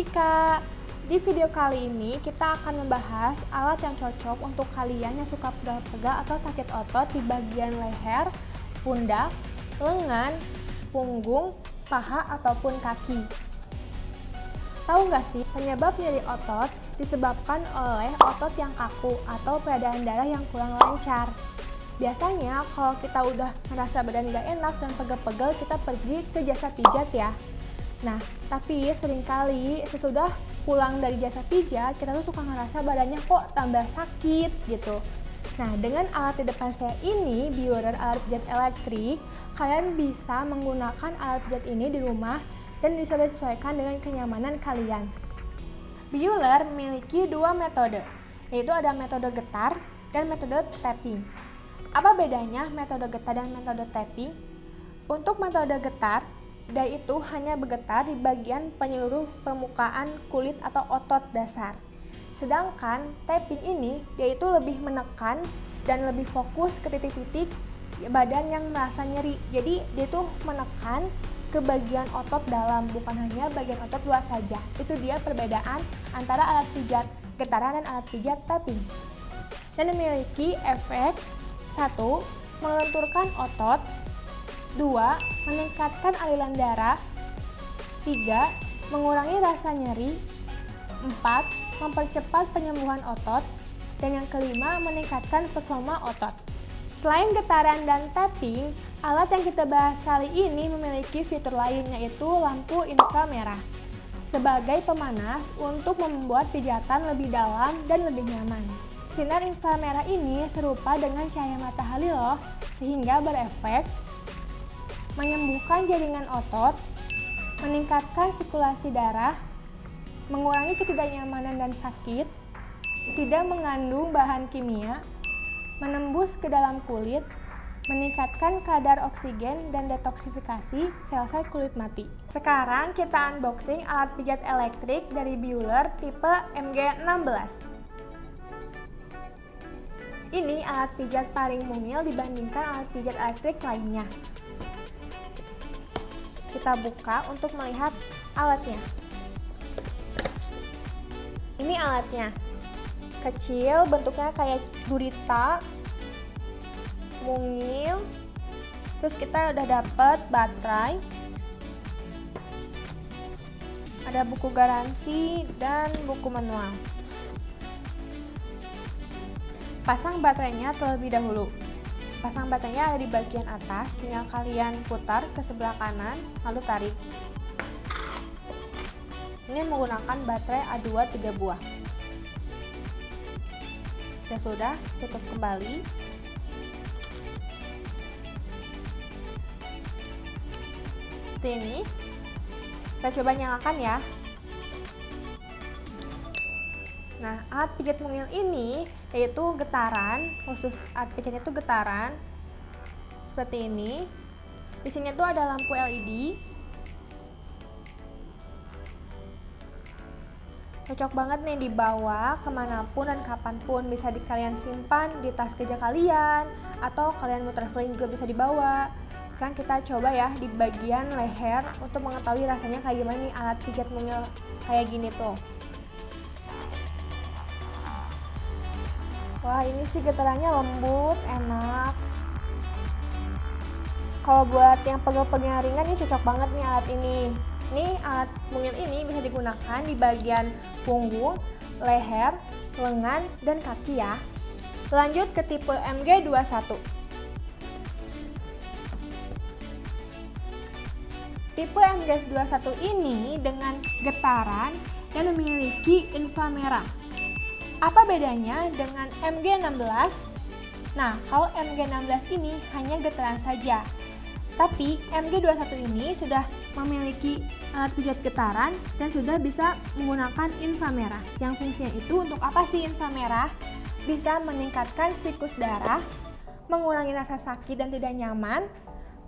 Dika. Di video kali ini kita akan membahas alat yang cocok untuk kalian yang suka pegal-pegal atau sakit otot di bagian leher, pundak, lengan, punggung, paha, ataupun kaki. Tahu nggak sih, penyebab nyeri otot disebabkan oleh otot yang kaku atau peredaran darah yang kurang lancar. Biasanya kalau kita udah merasa badan nggak enak dan pegel-pegel, kita pergi ke jasa pijat ya. Nah, tapi seringkali sesudah pulang dari jasa pijat, kita tuh suka ngerasa badannya kok tambah sakit gitu. Nah, dengan alat di depan saya ini, Biuler alat pijat elektrik, kalian bisa menggunakan alat pijat ini di rumah dan bisa disesuaikan dengan kenyamanan kalian. Biuler memiliki dua metode, yaitu ada metode getar dan metode tapping. Apa bedanya metode getar dan metode tapping? Untuk metode getar, dia itu hanya bergetar di bagian penyeluruh permukaan kulit atau otot dasar. Sedangkan tapping ini, dia itu lebih menekan dan lebih fokus ke titik-titik badan yang merasa nyeri. Jadi dia itu menekan ke bagian otot dalam, bukan hanya bagian otot luar saja. Itu dia perbedaan antara alat pijat getaran dan alat pijat tapping. Dan memiliki efek 1. Melenturkan otot, 2. Meningkatkan aliran darah, 3. Mengurangi rasa nyeri, 4. Mempercepat penyembuhan otot, dan yang kelima, meningkatkan performa otot. Selain getaran dan tapping, alat yang kita bahas kali ini memiliki fitur lain, yaitu lampu inframerah sebagai pemanas untuk membuat pijatan lebih dalam dan lebih nyaman. Sinar inframerah ini serupa dengan cahaya matahari loh, sehingga berefek menyembuhkan jaringan otot, meningkatkan sirkulasi darah, mengurangi ketidaknyamanan dan sakit, tidak mengandung bahan kimia, menembus ke dalam kulit, meningkatkan kadar oksigen dan detoksifikasi sel-sel kulit mati. Sekarang kita unboxing alat pijat elektrik dari Biuler tipe MG16. Ini alat pijat paling mungil dibandingkan alat pijat elektrik lainnya. Kita buka untuk melihat alatnya. Ini alatnya. Kecil, bentuknya kayak gurita, mungil. Terus kita udah dapet baterai. Ada buku garansi dan buku manual. Pasang baterainya terlebih dahulu. Pasang baterainya ada di bagian atas, tinggal kalian putar ke sebelah kanan, lalu tarik. Ini menggunakan baterai A2 3 buah. Ya sudah, tutup kembali. Seperti ini. Kita coba nyalakan ya. Nah, alat pijat mungil ini yaitu getaran, khusus alat pijatnya itu getaran seperti ini. Di sini tuh ada lampu LED. Cocok banget nih dibawa kemanapun dan kapanpun. Bisa kalian simpan di tas kerja kalian, atau kalian mau traveling juga bisa dibawa. Sekarang kita coba ya di bagian leher untuk mengetahui rasanya kayak gimana nih alat pijat mungil kayak gini tuh. Wah, ini sih getarannya lembut, enak. Kalau buat yang pegel-pegel ringan, ini cocok banget nih alat ini. Ini alat mungil ini bisa digunakan di bagian punggung, leher, lengan, dan kaki ya. Lanjut ke tipe MG21. Tipe MG21 ini dengan getaran dan memiliki inframerah. Apa bedanya dengan MG16? Nah, kalau MG16 ini hanya getaran saja. Tapi MG21 ini sudah memiliki alat pijat getaran dan sudah bisa menggunakan inframerah. Yang fungsinya itu untuk apa sih inframerah? Bisa meningkatkan siklus darah, mengurangi rasa sakit dan tidak nyaman,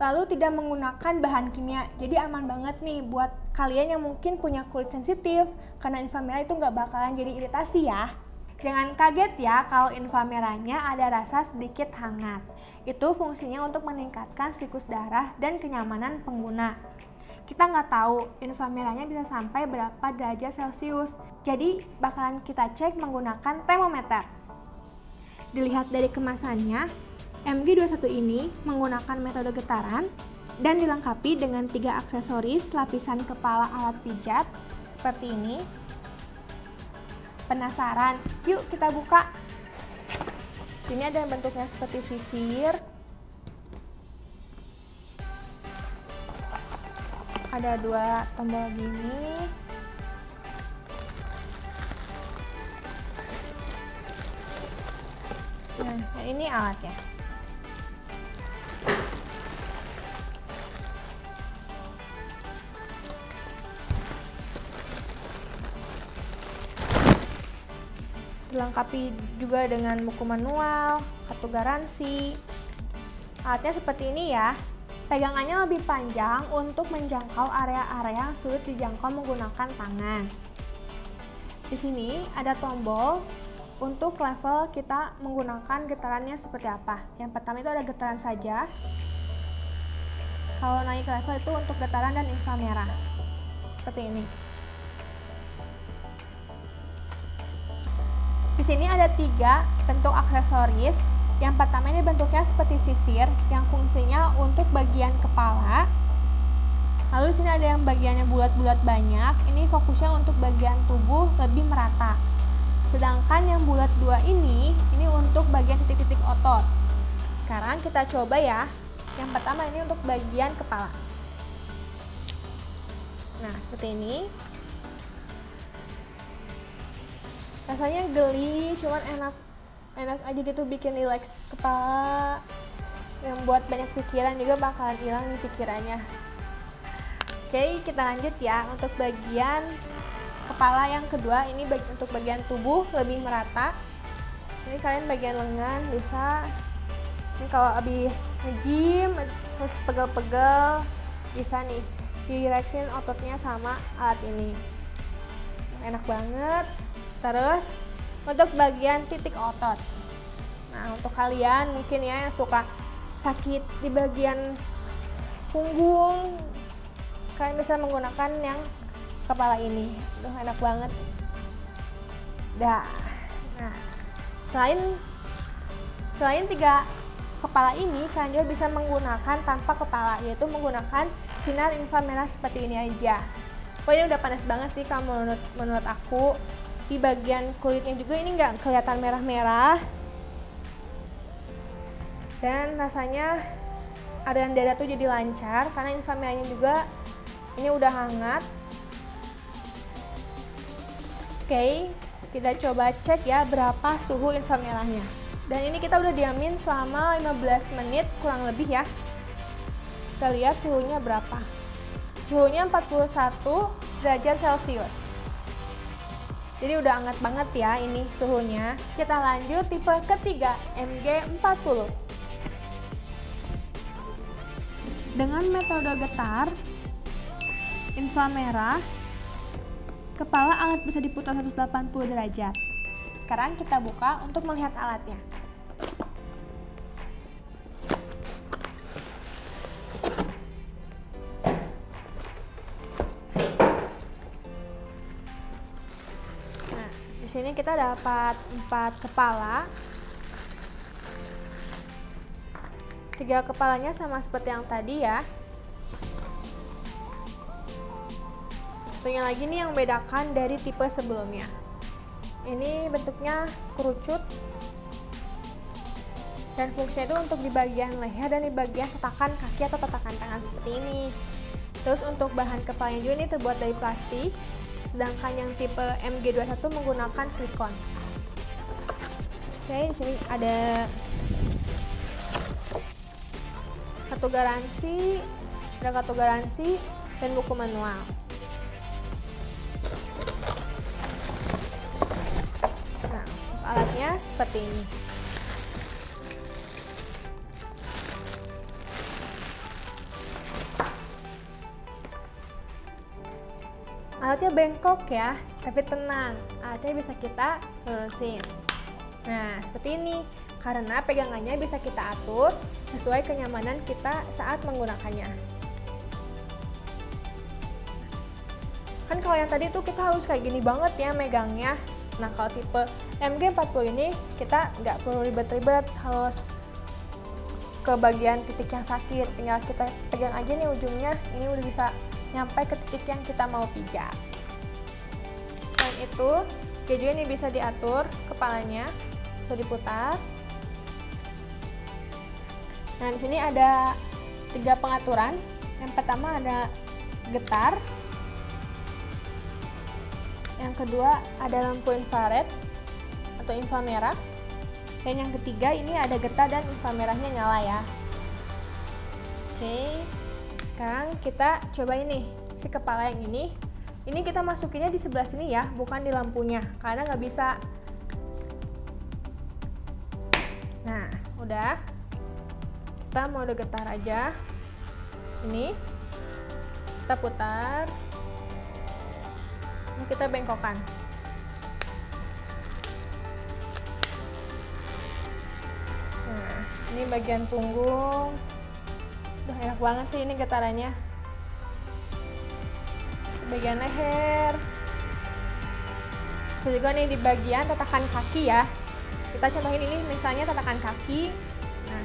lalu tidak menggunakan bahan kimia. Jadi aman banget nih buat kalian yang mungkin punya kulit sensitif, karena inframerah itu nggak bakalan jadi iritasi ya. Jangan kaget ya kalau inframerahnya ada rasa sedikit hangat. Itu fungsinya untuk meningkatkan siklus darah dan kenyamanan pengguna. kita nggak tahu inframerahnya bisa sampai berapa derajat Celcius. Jadi bakalan kita cek menggunakan termometer. Dilihat dari kemasannya, MG21 ini menggunakan metode getaran dan dilengkapi dengan 3 aksesoris lapisan kepala alat pijat seperti ini. Penasaran? Yuk kita buka. Sini ada yang bentuknya seperti sisir. Ada 2 tombol gini. Nah, ini alatnya. Dilengkapi juga dengan buku manual, kartu garansi. Alatnya seperti ini ya. Pegangannya lebih panjang untuk menjangkau area-area yang sulit dijangkau menggunakan tangan. Di sini ada tombol untuk level kita menggunakan getarannya seperti apa. Yang pertama itu ada getaran saja. Kalau naik level itu untuk getaran dan inframerah. Seperti ini. Di sini ada 3 bentuk aksesoris. Yang pertama ini bentuknya seperti sisir yang fungsinya untuk bagian kepala. Lalu di sini ada yang bagiannya bulat-bulat banyak. Ini fokusnya untuk bagian tubuh lebih merata. Sedangkan yang bulat 2 ini untuk bagian titik-titik otot. Sekarang kita coba ya. Yang pertama ini untuk bagian kepala. Nah, seperti ini. Rasanya geli, cuman enak aja gitu, bikin rileks kepala. Yang buat banyak pikiran juga bakalan hilang nih pikirannya. Oke, kita lanjut ya. Untuk bagian kepala yang kedua, ini untuk bagian tubuh lebih merata. Ini kalian bagian lengan bisa. Ini kalau habis nge-gym terus pegel-pegel, bisa nih dirileksin ototnya sama alat ini. Enak banget. Terus untuk bagian titik otot. Nah, untuk kalian mungkin ya yang suka sakit di bagian punggung, kalian bisa menggunakan yang kepala ini. Duh, enak banget. Dah. Nah, selain 3 kepala ini, kalian juga bisa menggunakan tanpa kepala, yaitu menggunakan sinar inframerah seperti ini aja. Pokoknya udah panas banget sih kalau menurut aku. Di bagian kulitnya juga ini nggak kelihatan merah-merah, dan rasanya area dada tuh jadi lancar karena inframerahnya juga ini udah hangat. Oke, kita coba cek ya berapa suhu inframerahnya. Dan ini kita udah diamin selama 15 menit kurang lebih ya. Kita lihat suhunya berapa. Suhunya 41 derajat Celcius. Jadi udah hangat banget ya ini suhunya. Kita lanjut tipe ketiga, MG40. Dengan metode getar inframerah, kepala alat bisa diputar 180 derajat. Sekarang kita buka untuk melihat alatnya. Di sini kita dapat 4 kepala. 3 kepalanya sama seperti yang tadi ya. Satunya lagi nih yang membedakan dari tipe sebelumnya. Ini bentuknya kerucut. Dan fungsinya itu untuk di bagian leher dan di bagian tatakan kaki atau tatakan tangan seperti ini. Terus untuk bahan kepalanya juga ini terbuat dari plastik. Sedangkan yang tipe MG21 menggunakan silikon. Oke, di sini ada kartu garansi dan buku manual. Nah, alatnya seperti ini. Alatnya bengkok ya, tapi tenang, alatnya bisa kita lurusin. Nah, seperti ini, karena pegangannya bisa kita atur sesuai kenyamanan kita saat menggunakannya. Kan kalau yang tadi tuh kita harus kayak gini banget ya megangnya. Nah kalau tipe MG40 ini kita nggak perlu ribet-ribet harus ke bagian titik yang sakit, tinggal kita pegang aja nih ujungnya, ini udah bisa nyampe ke titik yang kita mau pijat. Selain itu, keju ini bisa diatur kepalanya, bisa diputar. Nah, di sini ada 3 pengaturan. Yang pertama ada getar. Yang kedua ada lampu infrared atau inframerah. Dan yang ketiga ini ada getar dan inframerahnya nyala ya. Oke, sekarang kita coba ini si kepala yang ini. Ini kita masukinnya di sebelah sini ya, bukan di lampunya, karena nggak bisa. Nah, udah. Kita mode getar aja. Ini kita putar. Ini kita bengkokkan. Nah, ini bagian punggung. Udah enak banget sih ini getarannya. Bagian leher. Bisa juga nih di bagian tatakan kaki ya. Kita contohin ini misalnya tatakan kaki. Nah,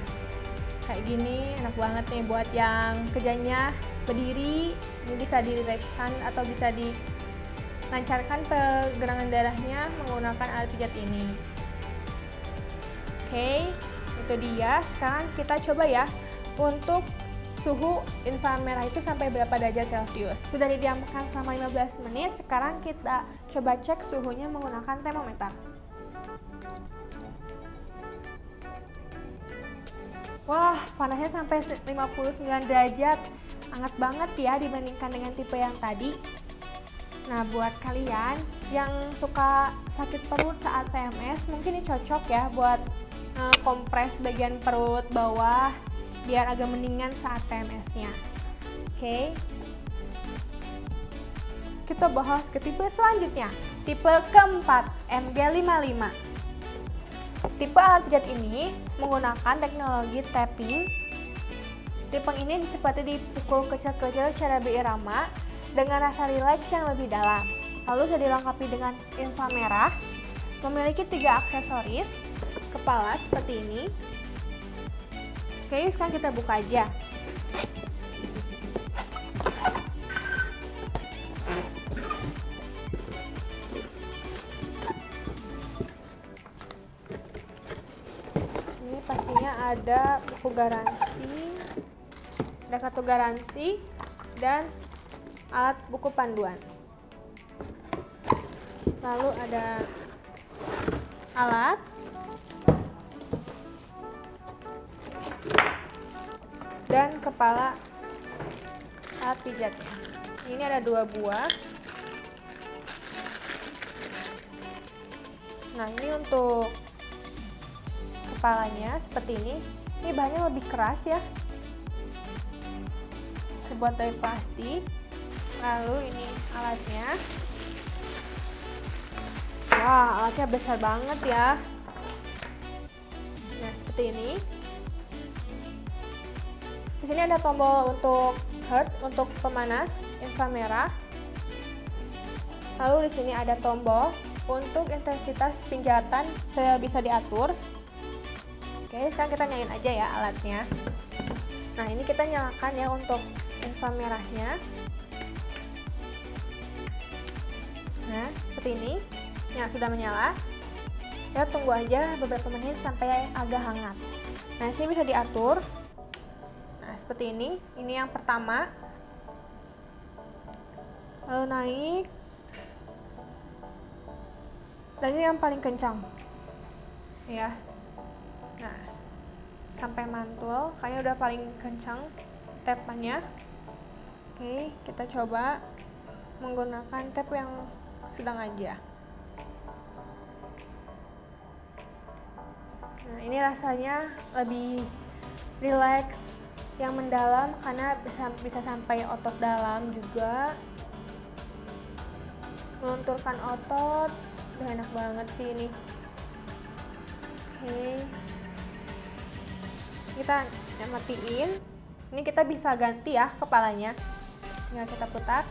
kayak gini enak banget nih buat yang kerjanya berdiri. Ini bisa dirileksan atau bisa dilancarkan pergerakan darahnya menggunakan alat pijat ini. Oke, itu dia. Sekarang kita coba ya untuk suhu inframerah itu sampai berapa derajat Celcius. Sudah didiamkan selama 15 menit, sekarang kita coba cek suhunya menggunakan termometer. Wah, panasnya sampai 59 derajat. Hangat banget ya dibandingkan dengan tipe yang tadi. Nah, buat kalian yang suka sakit perut saat PMS, mungkin ini cocok ya buat kompres bagian perut bawah biar agak mendingan saat PMS-nya. Oke. Kita bahas ke tipe selanjutnya. Tipe keempat, MG55. Tipe alat pijat ini menggunakan teknologi tapping. Tipe ini seperti dipukul kecil-kecil secara berirama dengan rasa rileks yang lebih dalam. Lalu sudah dilengkapi dengan inframerah, memiliki 3 aksesoris, kepala seperti ini. Oke, sekarang kita buka aja. Ini pastinya ada buku garansi, ada kartu garansi, dan alat buku panduan. Lalu ada alat, dan kepala alat pijatnya. Ini ada 2 buah. Nah, ini untuk kepalanya seperti ini. Ini bahannya lebih keras ya. Terbuat dari plastik. Lalu ini alatnya. Wah, alatnya besar banget ya. Nah, seperti ini. Di sini ada tombol untuk heart, untuk pemanas inframerah. Lalu di sini ada tombol untuk intensitas pinjatan, saya bisa diatur. Oke, sekarang kita nyalain aja ya alatnya. Nah, ini kita nyalakan ya untuk inframerahnya. Nah, seperti ini. Yang sudah menyala. Ya, tunggu aja beberapa menit sampai agak hangat. Nah, sini bisa diatur. Seperti ini yang pertama. Lalu naik. Dan ini yang paling kencang. Ya. Nah, sampai mantul, kayaknya udah paling kencang tapannya. Oke, kita coba menggunakan tap yang sedang aja. Nah, ini rasanya lebih rileks, yang mendalam karena bisa sampai otot dalam juga, melunturkan otot. Udah enak banget sih ini. Oke, kita matiin. Ini kita bisa ganti ya kepalanya, tinggal kita putar.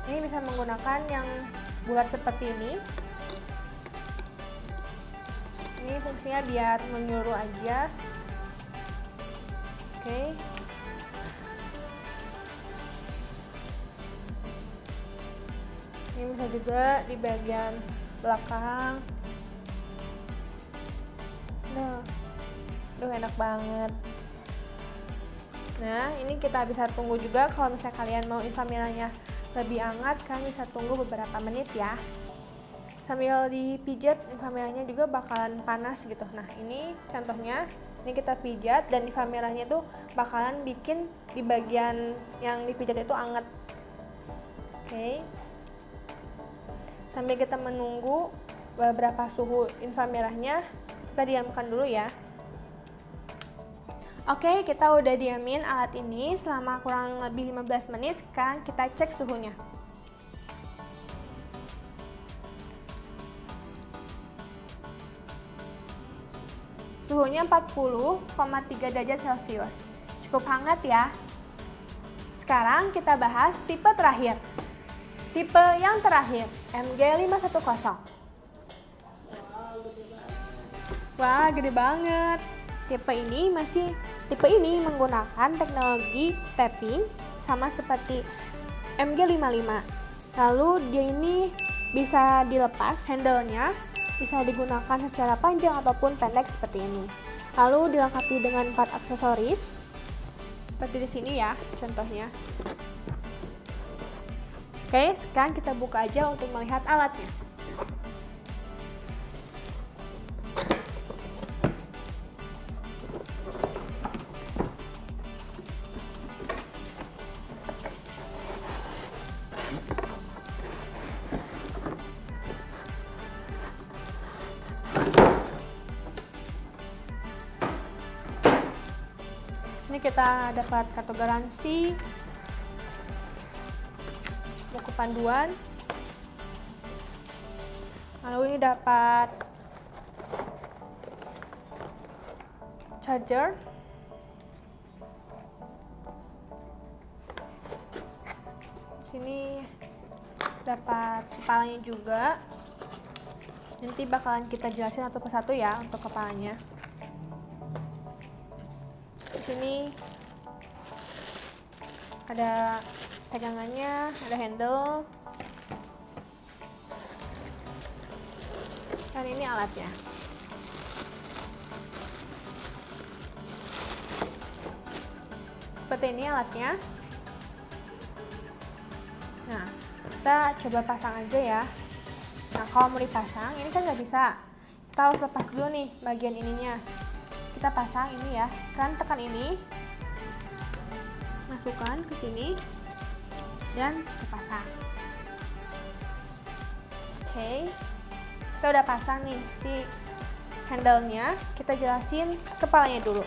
Ini bisa menggunakan yang bulat seperti ini. Ini fungsinya biar menyuruh aja. Oke. Ini bisa juga di bagian belakang. Nah, enak banget. Nah, ini kita bisa tunggu juga. Kalau misalnya kalian mau infamiranya lebih hangat, kalian bisa tunggu beberapa menit ya. Sambil dipijat, infamiranya juga bakalan panas gitu. Nah, ini contohnya. Ini kita pijat dan infamiranya tuh bakalan bikin di bagian yang dipijat itu hangat. Oke. Sambil kita menunggu beberapa suhu infamiranya, kita diamkan dulu ya. Oke, kita udah diamin alat ini selama kurang lebih 15 menit. Sekarang kita cek suhunya. Suhunya 40,3 derajat Celcius. Cukup hangat ya. Sekarang kita bahas tipe terakhir. Tipe yang terakhir, MG510. Wah, gede banget. Tipe ini menggunakan teknologi tapping sama seperti MG55. Lalu dia ini bisa dilepas handle-nya, bisa digunakan secara panjang ataupun pendek seperti ini. Lalu dilengkapi dengan 4 aksesoris seperti di sini ya, contohnya. Oke, sekarang kita buka aja untuk melihat alatnya. Ini kita dapat kartu garansi, buku panduan, lalu ini dapat charger, sini dapat kepalanya juga. Nanti bakalan kita jelasin satu persatu ya untuk kepalanya. Di sini ada pegangannya, ada handle, dan ini alatnya. Seperti ini alatnya. Nah, kita coba pasang aja ya. Nah, kalau mau dipasang, ini kan nggak bisa. Kita harus lepas dulu nih bagian ininya. Kita pasang ini ya, kan tekan ini, masukkan ke sini, dan dipasang. Oke, kita udah pasang nih si handle-nya. Kita jelasin kepalanya dulu.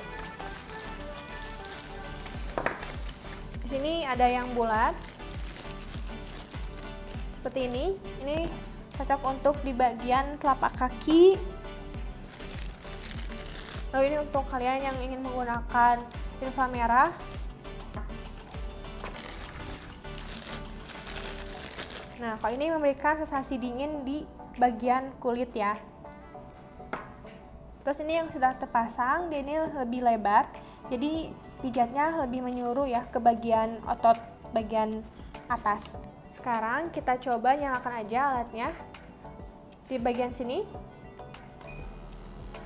Di sini ada yang bulat seperti ini. Ini cocok untuk di bagian telapak kaki. Lalu ini untuk kalian yang ingin menggunakan inframerah. Nah, kalau ini memberikan sensasi dingin di bagian kulit ya. Terus ini yang sudah terpasang, dia ini lebih lebar, jadi pijatnya lebih menyuruh ya ke bagian otot bagian atas. Sekarang kita coba nyalakan aja alatnya di bagian sini,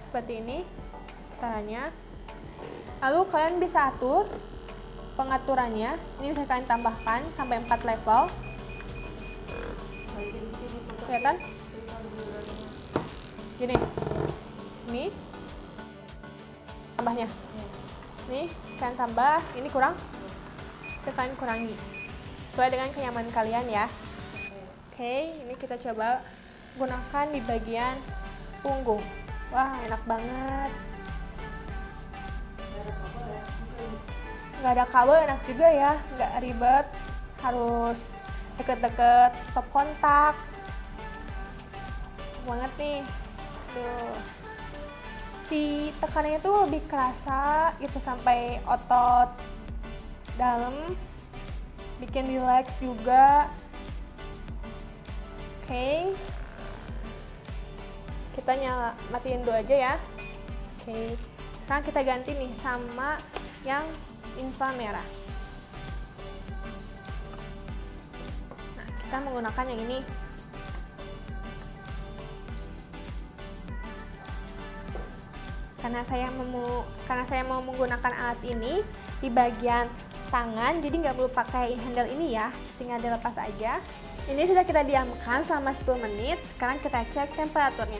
seperti ini caranya. Lalu kalian bisa atur pengaturannya. Ini bisa kalian tambahkan sampai 4 level. Kelihatan? Gini. Ini tambahnya. Nih, kalian tambah, ini kurang. Kalian kurangi. Sesuai dengan kenyamanan kalian ya. Oke, ini kita coba gunakan di bagian punggung. Wah, enak banget. Nggak ada kabel, enak juga ya, nggak ribet, harus deket-deket stop kontak. Banget nih. Duh. Si tekanannya tuh lebih kerasa gitu sampai otot dalam, bikin relax juga. Oke. Kita matiin dulu aja ya. Oke. Sekarang kita ganti nih sama yang inframerah. Nah, kita menggunakan yang ini. Karena saya mau menggunakan alat ini di bagian tangan, jadi nggak perlu pakai handle ini ya, tinggal dilepas aja. Ini sudah kita diamkan selama 10 menit, sekarang kita cek temperaturnya.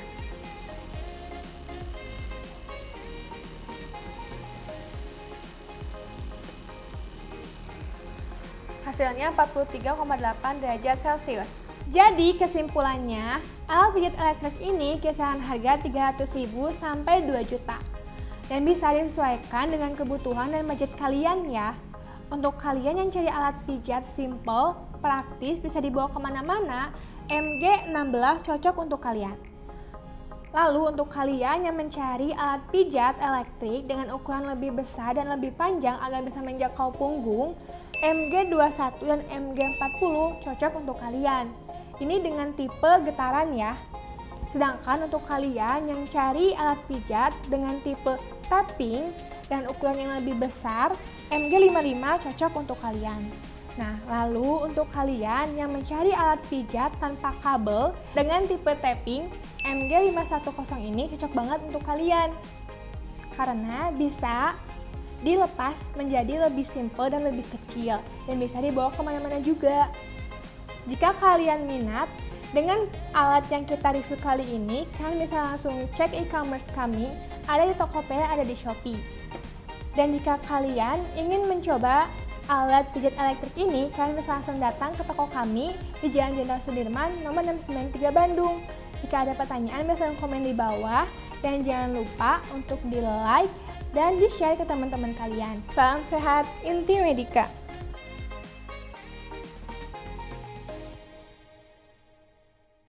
Hasilnya 43,8 derajat Celcius. Jadi kesimpulannya, alat pijat elektrik ini kisaran harga 300.000 sampai 2 juta. Dan bisa disesuaikan dengan kebutuhan dan budget kalian ya. Untuk kalian yang cari alat pijat simple, praktis, bisa dibawa kemana-mana, MG16 cocok untuk kalian. Lalu untuk kalian yang mencari alat pijat elektrik dengan ukuran lebih besar dan lebih panjang agar bisa menjangkau punggung, MG21 dan MG40 cocok untuk kalian. Ini dengan tipe getaran ya. Sedangkan untuk kalian yang cari alat pijat dengan tipe tapping dan ukuran yang lebih besar, MG55 cocok untuk kalian. Nah, lalu untuk kalian yang mencari alat pijat tanpa kabel dengan tipe tapping, MG510 ini cocok banget untuk kalian. Karena bisa dilepas menjadi lebih simple dan lebih kecil dan bisa dibawa kemana-mana juga. Jika kalian minat dengan alat yang kita review kali ini, kalian bisa langsung cek e-commerce kami, ada di Tokopedia, ada di Shopee. Dan jika kalian ingin mencoba alat pijat elektrik ini, kalian bisa langsung datang ke toko kami di Jalan Jenderal Sudirman nomor 693 Bandung. Jika ada pertanyaan, bisa komen di bawah dan jangan lupa untuk di like dan di share ke teman-teman kalian. Salam sehat, Inti Medika.